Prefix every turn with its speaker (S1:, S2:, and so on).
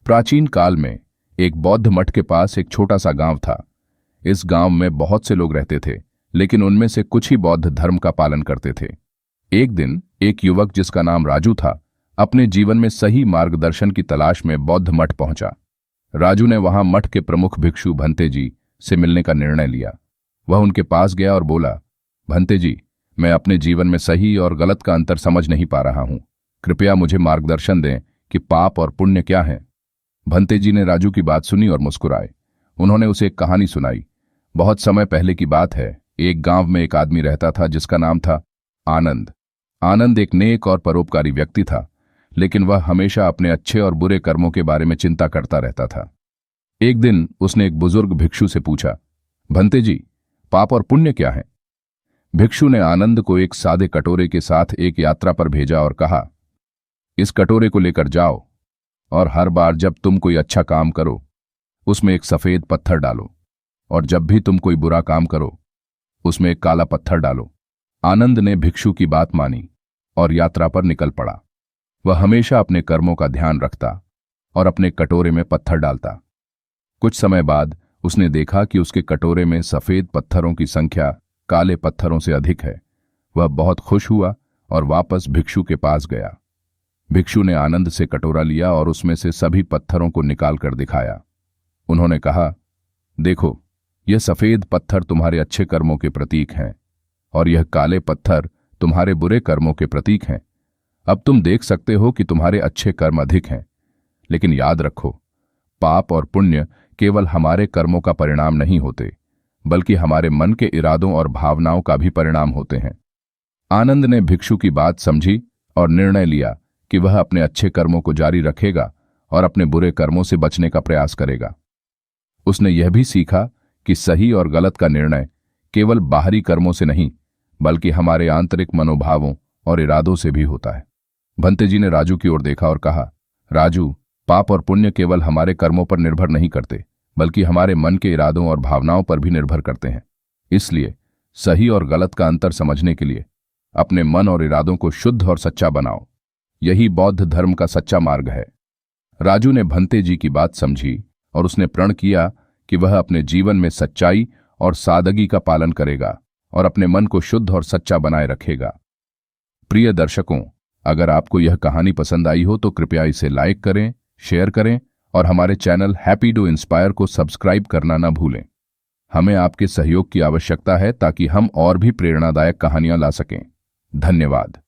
S1: प्राचीन काल में एक बौद्ध मठ के पास एक छोटा सा गांव था। इस गांव में बहुत से लोग रहते थे, लेकिन उनमें से कुछ ही बौद्ध धर्म का पालन करते थे। एक दिन एक युवक जिसका नाम राजू था, अपने जीवन में सही मार्गदर्शन की तलाश में बौद्ध मठ पहुंचा। राजू ने वहां मठ के प्रमुख भिक्षु भंते जी से मिलने का निर्णय लिया। वह उनके पास गया और बोला, भंते जी, मैं अपने जीवन में सही और गलत का अंतर समझ नहीं पा रहा हूं। कृपया मुझे मार्गदर्शन दें कि पाप और पुण्य क्या है। भंते जी ने राजू की बात सुनी और मुस्कुराए। उन्होंने उसे एक कहानी सुनाई। बहुत समय पहले की बात है। एक गांव में एक आदमी रहता था जिसका नाम था आनंद। आनंद एक नेक और परोपकारी व्यक्ति था, लेकिन वह हमेशा अपने अच्छे और बुरे कर्मों के बारे में चिंता करता रहता था। एक दिन उसने एक बुजुर्ग भिक्षु से पूछा, भंते जी, पाप और पुण्य क्या है? भिक्षु ने आनंद को एक सादे कटोरे के साथ एक यात्रा पर भेजा और कहा, इस कटोरे को लेकर जाओ और हर बार जब तुम कोई अच्छा काम करो उसमें एक सफेद पत्थर डालो, और जब भी तुम कोई बुरा काम करो उसमें एक काला पत्थर डालो। आनंद ने भिक्षु की बात मानी और यात्रा पर निकल पड़ा। वह हमेशा अपने कर्मों का ध्यान रखता और अपने कटोरे में पत्थर डालता। कुछ समय बाद उसने देखा कि उसके कटोरे में सफेद पत्थरों की संख्या काले पत्थरों से अधिक है। वह बहुत खुश हुआ और वापस भिक्षु के पास गया। भिक्षु ने आनंद से कटोरा लिया और उसमें से सभी पत्थरों को निकाल कर दिखाया। उन्होंने कहा, देखो, यह सफेद पत्थर तुम्हारे अच्छे कर्मों के प्रतीक हैं और यह काले पत्थर तुम्हारे बुरे कर्मों के प्रतीक हैं। अब तुम देख सकते हो कि तुम्हारे अच्छे कर्म अधिक हैं, लेकिन याद रखो, पाप और पुण्य केवल हमारे कर्मों का परिणाम नहीं होते, बल्कि हमारे मन के इरादों और भावनाओं का भी परिणाम होते हैं। आनंद ने भिक्षु की बात समझी और निर्णय लिया कि वह अपने अच्छे कर्मों को जारी रखेगा और अपने बुरे कर्मों से बचने का प्रयास करेगा। उसने यह भी सीखा कि सही और गलत का निर्णय केवल बाहरी कर्मों से नहीं, बल्कि हमारे आंतरिक मनोभावों और इरादों से भी होता है। भंते जी ने राजू की ओर देखा और कहा, राजू, पाप और पुण्य केवल हमारे कर्मों पर निर्भर नहीं करते, बल्कि हमारे मन के इरादों और भावनाओं पर भी निर्भर करते हैं। इसलिए सही और गलत का अंतर समझने के लिए अपने मन और इरादों को शुद्ध और सच्चा बनाओ। यही बौद्ध धर्म का सच्चा मार्ग है। राजू ने भंते जी की बात समझी और उसने प्रण किया कि वह अपने जीवन में सच्चाई और सादगी का पालन करेगा और अपने मन को शुद्ध और सच्चा बनाए रखेगा। प्रिय दर्शकों, अगर आपको यह कहानी पसंद आई हो तो कृपया इसे लाइक करें, शेयर करें और हमारे चैनल हैप्पी टू इंस्पायर को सब्सक्राइब करना न भूलें। हमें आपके सहयोग की आवश्यकता है ताकि हम और भी प्रेरणादायक कहानियां ला सकें। धन्यवाद।